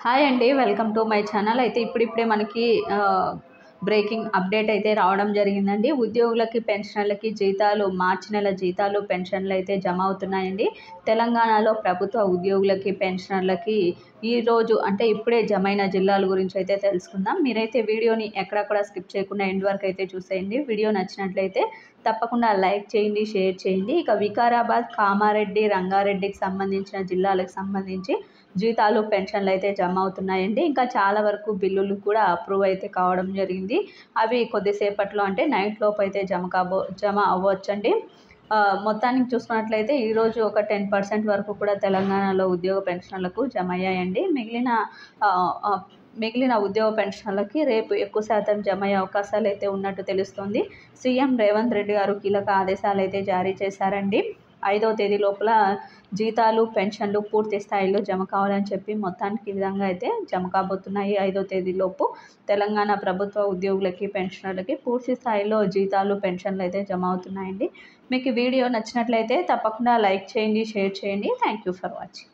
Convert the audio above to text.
Hi అండి. Welcome to my channel. అయితే ఇప్పుడిప్పుడే మనకి బ్రేకింగ్ అప్డేట్ అయితే రావడం జరిగిందండి. ఉద్యోగులకి, పెన్షనర్లకి జీతాలు మార్చి నెల జీతాలు, పెన్షన్లు అయితే జమ అవుతున్నాయండి. తెలంగాణలో ప్రభుత్వ ఉద్యోగులకి, పెన్షనర్లకి ఈరోజు అంటే ఇప్పుడే జమైన జిల్లాల గురించి అయితే తెలుసుకుందాం. మీరైతే వీడియోని ఎక్కడక్కడ స్కిప్ చేయకుండా ఎండ్ వరకు అయితే చూసేయండి. వీడియో నచ్చినట్లయితే తప్పకుండా లైక్ చేయండి, షేర్ చేయండి. ఇక వికారాబాద్, కామారెడ్డి, రంగారెడ్డికి సంబంధించిన జిల్లాలకు సంబంధించి జీతాలు, పెన్షన్లు అయితే జమ అవుతున్నాయండి. ఇంకా చాలా వరకు బిల్లులు కూడా అప్రూవ్ అయితే కావడం జరిగింది. అవి కొద్దిసేపట్లో అంటే నైట్ లోపు అయితే జమ అవ్వచ్చండి. మొత్తానికి చూసుకున్నట్లయితే ఈరోజు ఒక 10% వరకు కూడా తెలంగాణలో ఉద్యోగ పెన్షన్లకు జమ అయ్యాయండి. మిగిలిన ఉద్యోగ పెన్షన్లకి రేపు ఎక్కువ శాతం జమ అయ్యే అవకాశాలు అయితే ఉన్నట్టు తెలుస్తోంది. సీఎం రేవంత్ రెడ్డి గారు కీలక ఆదేశాలు అయితే జారీ చేశారండి. 5వ తేదీ లోపల జీతాలు, పెన్షన్లు పూర్తి స్థాయిలో జమ కావాలని చెప్పి మొత్తానికి ఈ విధంగా అయితే జమ కాబోతున్నాయి. 5వ తేదీలోపు తెలంగాణ ప్రభుత్వ ఉద్యోగులకి, పెన్షనర్లకి పూర్తి స్థాయిలో జీతాలు, పెన్షన్లు అయితే జమ అవుతున్నాయండి. మీకు వీడియో నచ్చినట్లయితే తప్పకుండా లైక్ చేయండి, షేర్ చేయండి. Thank you for watching.